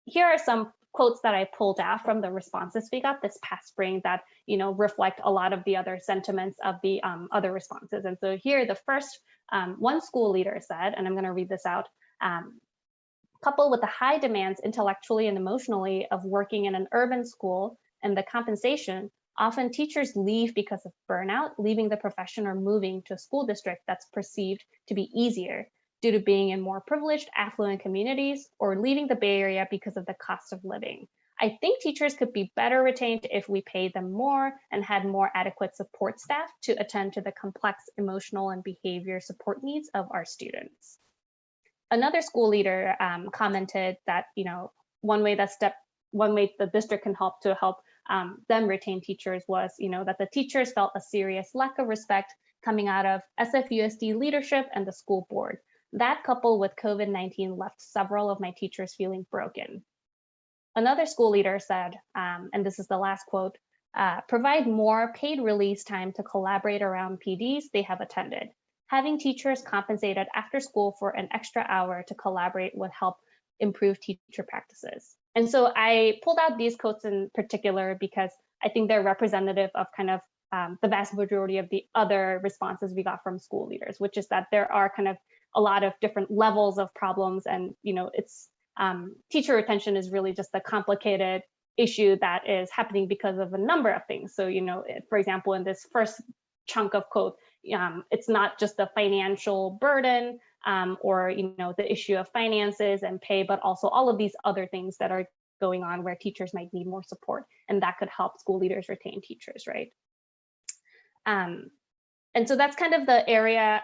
here are some quotes that I pulled out from the responses we got this past spring that, reflect a lot of the other sentiments of the other responses. And so here, the first one school leader said, and I'm going to read this out, coupled with the high demands intellectually and emotionally of working in an urban school and the compensation, often teachers leave because of burnout, leaving the profession or moving to a school district that's perceived to be easier due to being in more privileged, affluent communities, or leaving the Bay Area because of the cost of living. I think teachers could be better retained if we paid them more and had more adequate support staff to attend to the complex emotional and behavior support needs of our students. Another school leader commented that, one way the district can help them retain teachers was, that the teachers felt a serious lack of respect coming out of SFUSD leadership and the school board. That coupled with COVID-19 left several of my teachers feeling broken. Another school leader said, and this is the last quote, provide more paid release time to collaborate around PDs they have attended. Having teachers compensated after school for an extra hour to collaborate would help improve teacher practices. And so I pulled out these quotes in particular because I think they're representative of kind of the vast majority of the other responses we got from school leaders, which is that there are kind of a lot of different levels of problems, and it's teacher retention is really just a complicated issue that is happening because of a number of things. So, for example, in this first chunk of quote, it's not just the financial burden or the issue of finances and pay, but also all of these other things that are going on where teachers might need more support, and that could help school leaders retain teachers, right? And so that's kind of the area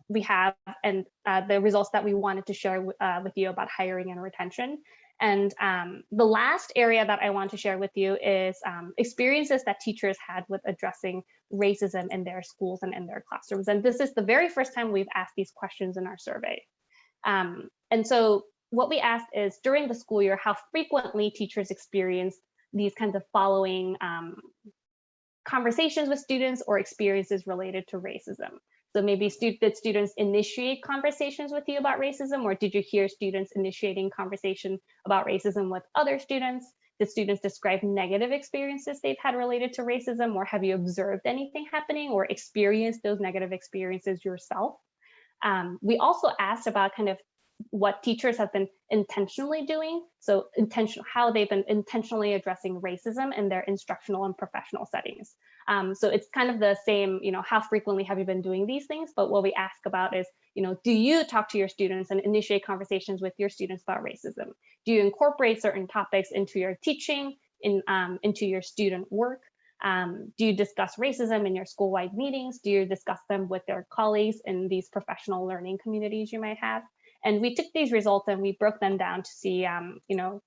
we have and the results that we wanted to share with you about hiring and retention. And the last area that I want to share with you is experiences that teachers had with addressing racism in their schools and in their classrooms. And this is the very first time we've asked these questions in our survey. And so what we asked is, during the school year, how frequently teachers experience these kinds of following conversations with students or experiences related to racism. So maybe did students initiate conversations with you about racism, or did you hear students initiating conversation about racism with other students? Did students describe negative experiences they've had related to racism, or have you observed anything happening or experienced those negative experiences yourself? We also asked about kind of what teachers have been intentionally doing. So how they've been intentionally addressing racism in their instructional and professional settings. So it's kind of the same, how frequently have you been doing these things? But what we ask about is, do you talk to your students and initiate conversations with your students about racism? Do you incorporate certain topics into your teaching, into your student work? Do you discuss racism in your school-wide meetings? Do you discuss them with their colleagues in these professional learning communities you might have? And we took these results and we broke them down to see,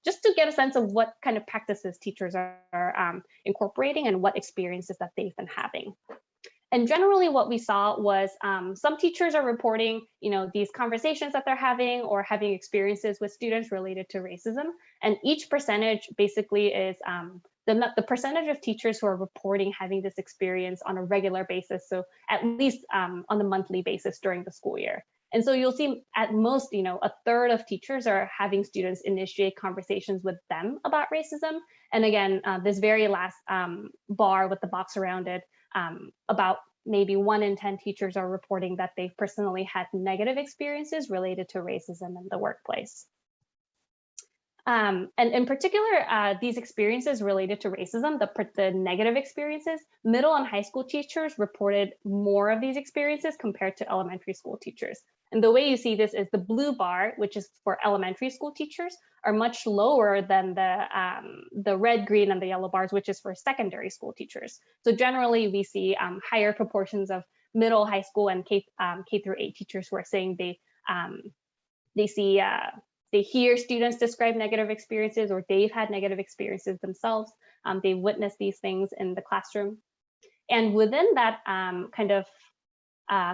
just to get a sense of what kind of practices teachers are incorporating and what experiences that they've been having. And generally what we saw was some teachers are reporting, these conversations that they're having or having experiences with students related to racism. And each percentage basically is the percentage of teachers who are reporting having this experience on a regular basis. So at least on the monthly basis during the school year. And so you'll see at most, a third of teachers are having students initiate conversations with them about racism. And again, this very last bar with the box around it, about maybe 1 in 10 teachers are reporting that they've personally had negative experiences related to racism in the workplace. And in particular, these experiences related to racism, the negative experiences, middle and high school teachers reported more of these experiences compared to elementary school teachers. And the way you see this is the blue bar, which is for elementary school teachers, are much lower than the red, green, and the yellow bars, which is for secondary school teachers. So generally, we see higher proportions of middle, high school, and K through 8 teachers who are saying they hear students describe negative experiences, or they've had negative experiences themselves. They witness these things in the classroom. And within that kind of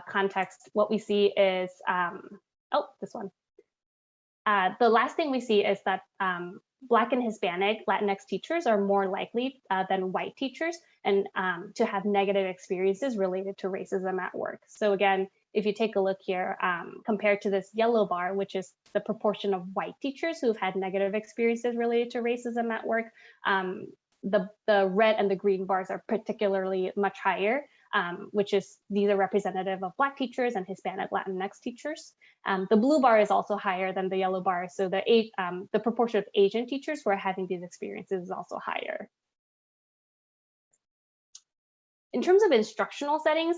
context, what we see is, this one. The last thing we see is that Black and Hispanic Latinx teachers are more likely than white teachers and to have negative experiences related to racism at work. So again, if you take a look here, compared to this yellow bar, which is the proportion of white teachers who've had negative experiences related to racism at work, the red and the green bars are particularly much higher, these are representative of Black teachers and Hispanic Latinx teachers. The blue bar is also higher than the yellow bar. So the proportion of Asian teachers who are having these experiences is also higher. In terms of instructional settings,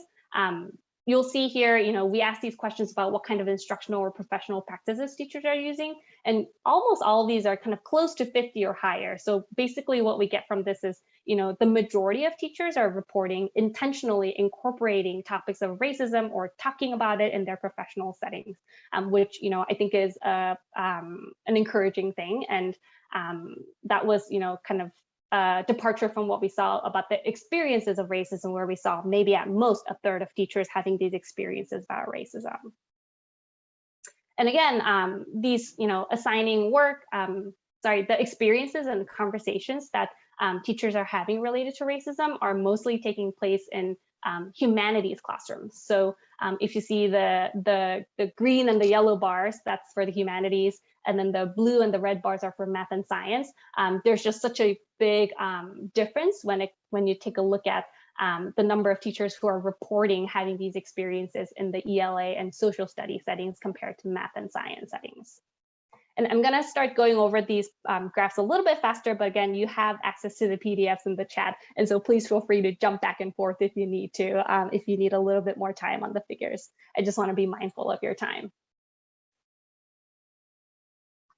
you'll see here, we ask these questions about what kind of instructional or professional practices teachers are using. And almost all of these are kind of close to 50 or higher. So basically what we get from this is, the majority of teachers are reporting intentionally incorporating topics of racism or talking about it in their professional settings, which, I think is an encouraging thing. And that was, kind of departure from what we saw about the experiences of racism, where we saw maybe at most a third of teachers having these experiences about racism. And again, these, assigning work, the experiences and conversations that teachers are having related to racism are mostly taking place in humanities classrooms. So if you see the green and the yellow bars, that's for the humanities, and then the blue and the red bars are for math and science. There's just such a big difference when you take a look at the number of teachers who are reporting having these experiences in the ELA and social studies settings compared to math and science settings. And I'm going to start going over these graphs a little bit faster, but again, you have access to the PDFs in the chat. And so please feel free to jump back and forth if you need to, if you need a little bit more time on the figures. I just want to be mindful of your time.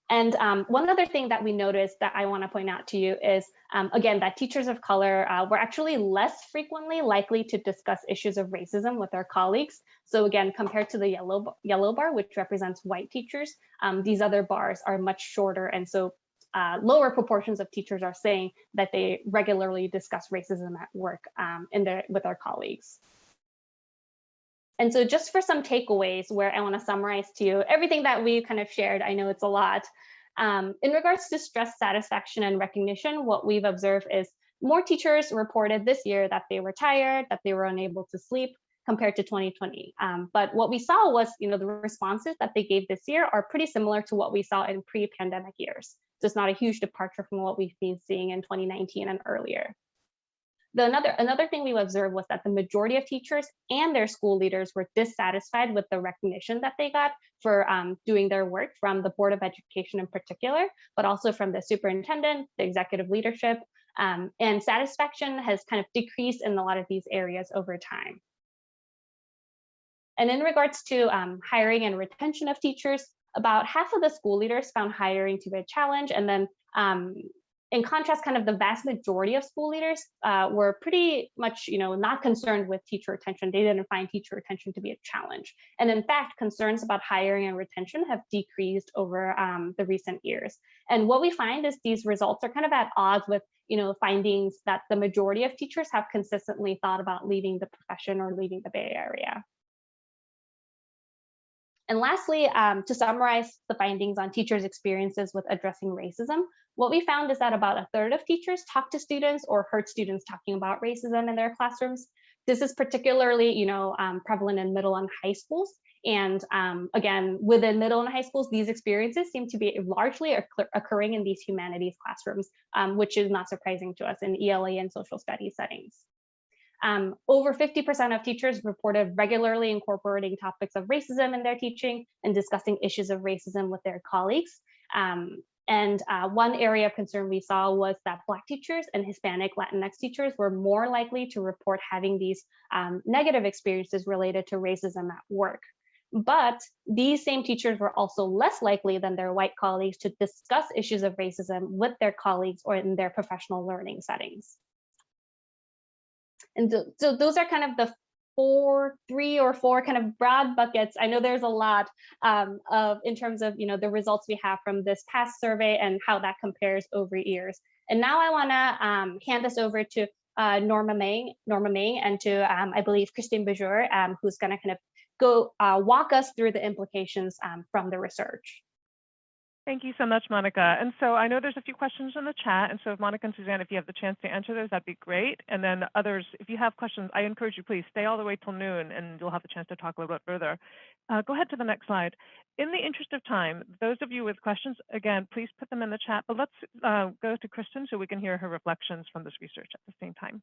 And one other thing that we noticed that I want to point out to you is, again, that teachers of color were actually less frequently likely to discuss issues of racism with their colleagues. So again, compared to the yellow bar, which represents white teachers, these other bars are much shorter. And so lower proportions of teachers are saying that they regularly discuss racism at work with their colleagues. And so just for some takeaways where I want to summarize to you everything that we kind of shared, I know it's a lot. In regards to stress, satisfaction, and recognition, what we've observed is more teachers reported this year that they were tired, that they were unable to sleep compared to 2020. But what we saw was, the responses that they gave this year are pretty similar to what we saw in pre-pandemic years. So it's not a huge departure from what we've been seeing in 2019 and earlier. Another thing we observed was that the majority of teachers and their school leaders were dissatisfied with the recognition that they got for doing their work from the Board of Education in particular, but also from the superintendent, the executive leadership, and satisfaction has kind of decreased in a lot of these areas over time. And in regards to hiring and retention of teachers, about half of the school leaders found hiring to be a challenge, and then in contrast, kind of the vast majority of school leaders were pretty much, not concerned with teacher retention. They didn't find teacher retention to be a challenge. And in fact, concerns about hiring and retention have decreased over the recent years. And what we find is these results are kind of at odds with, findings that the majority of teachers have consistently thought about leaving the profession or leaving the Bay Area. And lastly, to summarize the findings on teachers' experiences with addressing racism, what we found is that about a third of teachers talk to students or heard students talking about racism in their classrooms. This is particularly, prevalent in middle and high schools. And again, within middle and high schools, these experiences seem to be largely occurring in these humanities classrooms, which is not surprising to us in ELA and social studies settings. Over 50% of teachers reported regularly incorporating topics of racism in their teaching and discussing issues of racism with their colleagues. And one area of concern we saw was that Black teachers and Hispanic Latinx teachers were more likely to report having these negative experiences related to racism at work. But these same teachers were also less likely than their white colleagues to discuss issues of racism with their colleagues or in their professional learning settings. And so those are kind of the three or four kind of broad buckets. I know there's a lot in terms of the results we have from this past survey and how that compares over years. And now I want to hand this over to Norma Meng and to I believe Christine Bajor, who's going to kind of go walk us through the implications from the research. Thank you so much, Monica. And so I know there's a few questions in the chat. And so if Monica and Suzanne, if you have the chance to answer those, that'd be great. And then others, if you have questions, I encourage you, please stay all the way till noon and you'll have the chance to talk a little bit further. Go ahead to the next slide. In the interest of time, those of you with questions, again, please put them in the chat, but let's go to Kristen so we can hear her reflections from this research at the same time.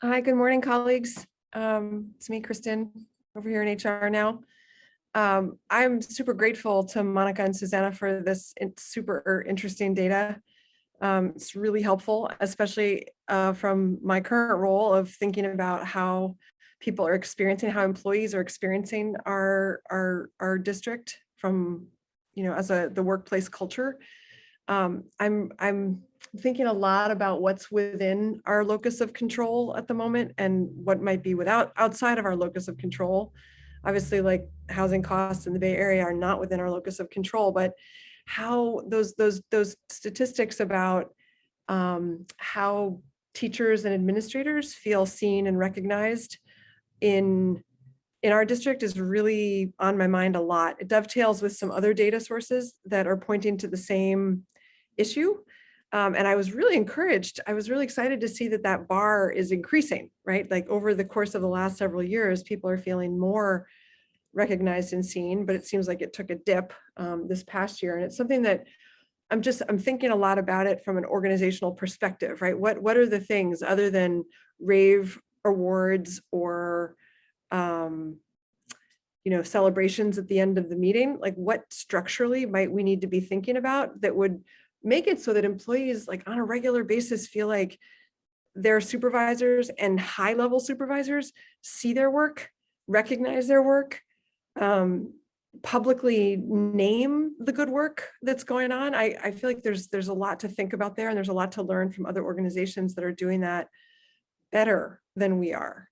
Hi, good morning, colleagues. It's me, Kristen, over here in HR now. I'm super grateful to Monica and Susanna for this super interesting data. It's really helpful, especially from my current role of thinking about how people are experiencing, how employees are experiencing our district from, as the workplace culture. I'm thinking a lot about what's within our locus of control at the moment and what might be outside of our locus of control. Obviously, like housing costs in the Bay Area are not within our locus of control, but how those statistics about how teachers and administrators feel seen and recognized in our district is really on my mind a lot. It dovetails with some other data sources that are pointing to the same issue. And I was really encouraged. I was really excited to see that bar is increasing, right? Like over the course of the last several years, people are feeling more recognized and seen, but it seems like it took a dip this past year. And it's something that I'm thinking a lot about it from an organizational perspective, right? What are the things other than rave awards or, celebrations at the end of the meeting? Like what structurally might we need to be thinking about that would make it so that employees like on a regular basis feel like their supervisors and high-level supervisors see their work, recognize their work, publicly name the good work that's going on. I feel like there's a lot to think about there, and there's a lot to learn from other organizations that are doing that better than we are.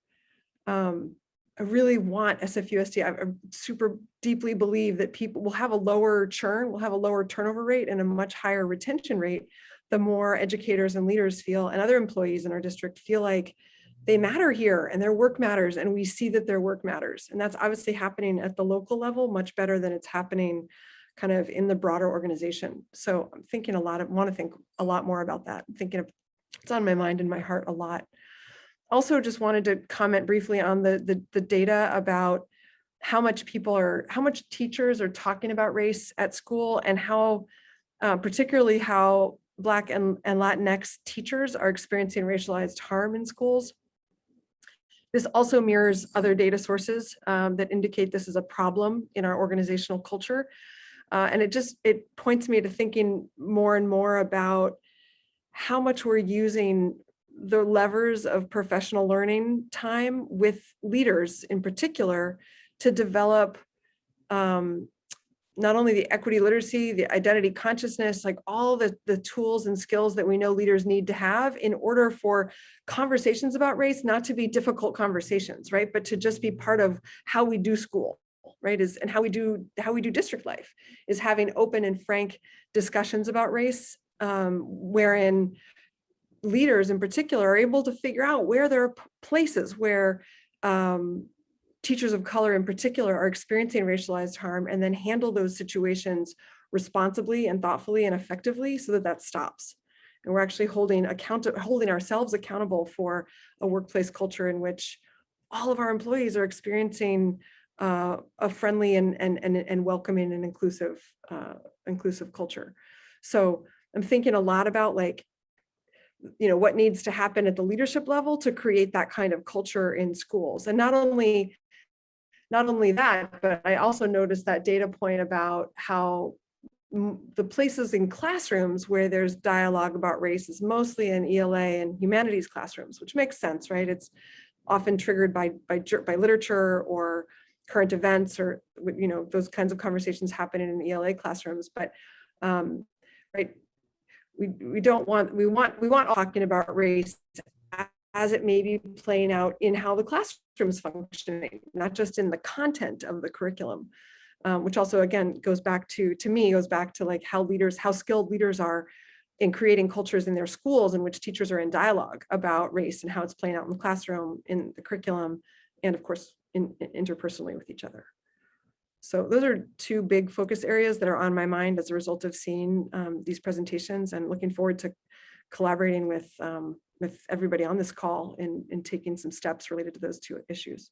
I really want SFUSD, I super deeply believe that people will have a lower churn, will have a lower turnover rate and a much higher retention rate, the more educators and leaders feel, and other employees in our district feel like they matter here and their work matters, and we see that their work matters. And that's obviously happening at the local level much better than it's happening kind of in the broader organization. So I'm thinking want to think a lot more about that. I'm thinking of, it's on my mind and my heart a lot. Also just wanted to comment briefly on the data about how much teachers are talking about race at school, and how particularly how Black and Latinx teachers are experiencing racialized harm in schools. This also mirrors other data sources that indicate this is a problem in our organizational culture. And it points me to thinking more and more about how much we're using the levers of professional learning time with leaders in particular to develop not only the equity literacy, the identity consciousness, like all the tools and skills that we know leaders need to have in order for conversations about race not to be difficult conversations, right? But to just be part of how we do school, right? And how we do district life, is having open and frank discussions about race, wherein leaders in particular are able to figure out where there are places where teachers of color in particular are experiencing racialized harm, and then handle those situations responsibly and thoughtfully and effectively so that stops. And we're actually holding ourselves accountable for a workplace culture in which all of our employees are experiencing a friendly and welcoming and inclusive culture. So I'm thinking a lot about, like, what needs to happen at the leadership level to create that kind of culture in schools. And not only that, but I also noticed that data point about how the places in classrooms where there's dialogue about race is mostly in ELA and humanities classrooms, which makes sense, right? It's often triggered by literature or current events, or those kinds of conversations happen in ELA classrooms. But right, we want talking about race as it may be playing out in how the classroom is functioning, not just in the content of the curriculum, which also again goes back to like how skilled leaders are in creating cultures in their schools in which teachers are in dialogue about race and how it's playing out in the classroom, in the curriculum, and of course interpersonally with each other. So those are two big focus areas that are on my mind as a result of seeing these presentations, and looking forward to collaborating with everybody on this call and taking some steps related to those two issues.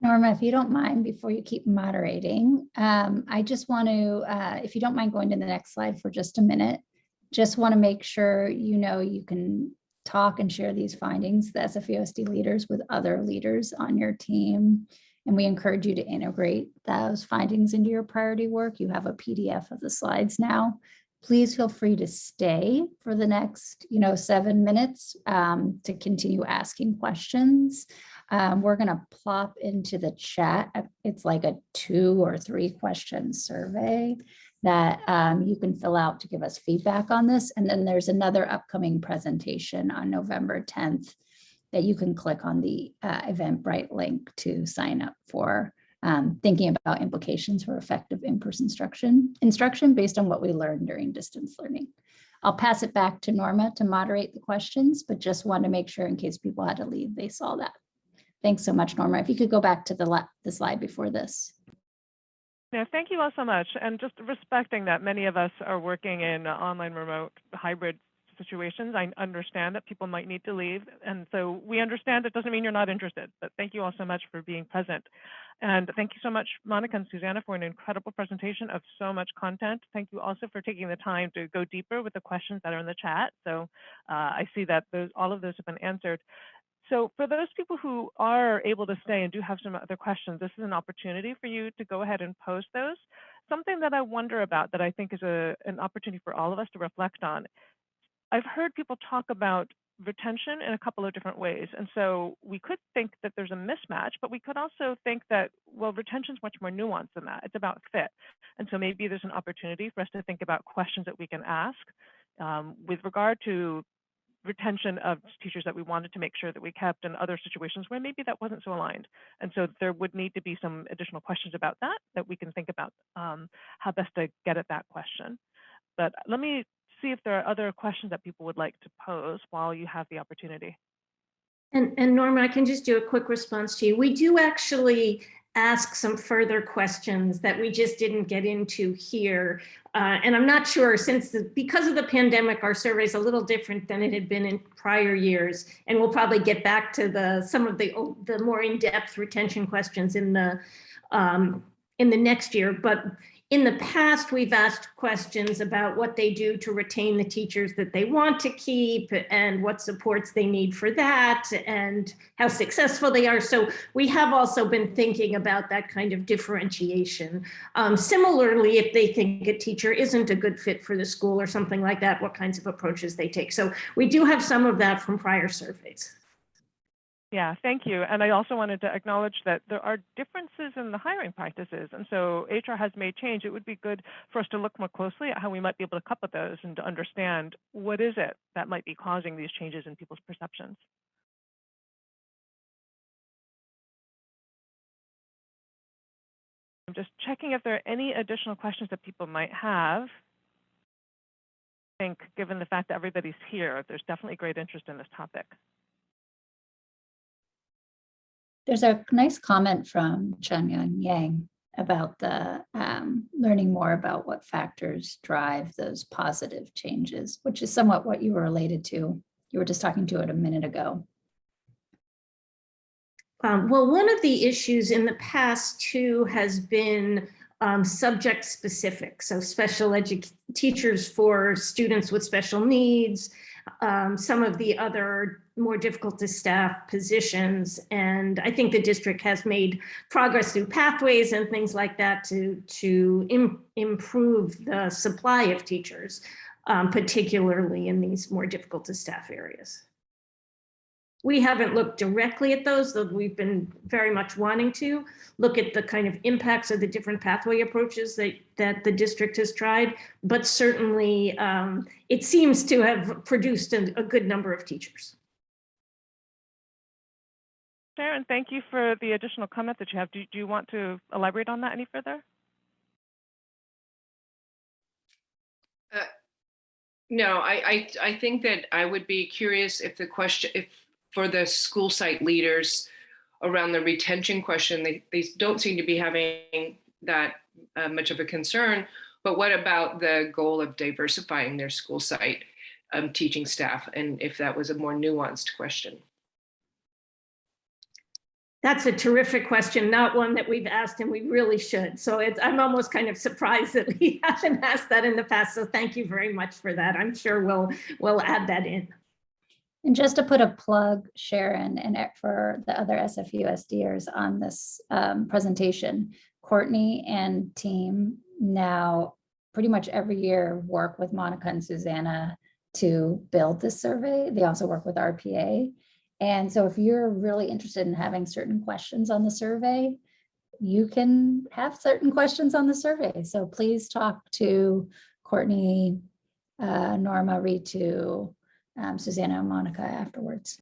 Norma, if you don't mind, before you keep moderating, I just want to, if you don't mind going to the next slide for just a minute, just want to make sure you can talk and share these findings, the SFUSD leaders, with other leaders on your team. And we encourage you to integrate those findings into your priority work. You have a PDF of the slides now. Please feel free to stay for the next 7 minutes to continue asking questions. We're going to plop into the chat. It's like a 2 or 3 question survey that you can fill out to give us feedback on this. And then there's another upcoming presentation on November 10th that you can click on the Eventbrite link to sign up for, thinking about implications for effective in-person instruction based on what we learned during distance learning. I'll pass it back to Norma to moderate the questions, but just want to make sure in case people had to leave, they saw that. Thanks so much, Norma. If you could go back to the slide before this. Yeah, thank you all so much. And just respecting that many of us are working in online remote hybrid situations. I understand that people might need to leave. And so we understand it doesn't mean you're not interested, but thank you all so much for being present. And thank you so much, Monica and Susanna, for an incredible presentation of so much content. Thank you also for taking the time to go deeper with the questions that are in the chat. So I see that all of those have been answered. So for those people who are able to stay and do have some other questions, this is an opportunity for you to go ahead and post those. Something that I wonder about that I think is an opportunity for all of us to reflect on. I've heard people talk about retention in a couple of different ways. And so we could think that there's a mismatch, but we could also think that, well, retention is much more nuanced than that. It's about fit. And so maybe there's an opportunity for us to think about questions that we can ask with regard to retention of teachers that we wanted to make sure that we kept in other situations where maybe that wasn't so aligned. And so there would need to be some additional questions about that we can think about how best to get at that question. But let me see if there are other questions that people would like to pose while you have the opportunity. And Norma, I can just do a quick response to you. We do actually ask some further questions that we just didn't get into here. And I'm not sure, because of the pandemic, our survey is a little different than it had been in prior years. And we'll probably get back to some of the more in-depth retention questions in the next year. But in the past, we've asked questions about what they do to retain the teachers that they want to keep and what supports they need for that and how successful they are. So we have also been thinking about that kind of differentiation. Similarly, if they think a teacher isn't a good fit for the school or something like that, what kinds of approaches they take. So we do have some of that from prior surveys. Yeah, thank you. And I also wanted to acknowledge that there are differences in the hiring practices. And so HR has made change. It would be good for us to look more closely at how we might be able to couple those and to understand what is it that might be causing these changes in people's perceptions. I'm just checking if there are any additional questions that people might have. I think given the fact that everybody's here, there's definitely great interest in this topic. There's a nice comment from Chunyun Yang about the learning more about what factors drive those positive changes, which is somewhat what you were related to. You were just talking to it a minute ago. Well, one of the issues in the past too has been subject specific. So special teachers for students with special needs, some of the other more difficult to staff positions. And I think the district has made progress through pathways and things like that to improve the supply of teachers, particularly in these more difficult to staff areas. We haven't looked directly at those, though we've been very much wanting to look at the kind of impacts of the different pathway approaches that the district has tried, but certainly it seems to have produced a good number of teachers. Sharon, thank you for the additional comment that you have. Do you want to elaborate on that any further? No, I think that I would be curious if for the school site leaders around the retention question, they don't seem to be having that much of a concern, but what about the goal of diversifying their school site teaching staff, and if that was a more nuanced question? That's a terrific question, not one that we've asked, and we really should. So I'm almost kind of surprised that we haven't asked that in the past. So thank you very much for that. I'm sure we'll add that in. And just to put a plug, Sharon, and for the other SFUSDers on this presentation, Courtney and team now pretty much every year work with Monica and Susanna to build this survey. They also work with RPA. And so if you're really interested in having certain questions on the survey, you can have certain questions on the survey. So please talk to Courtney, Norma, Ritu, Susanna, and Monica afterwards.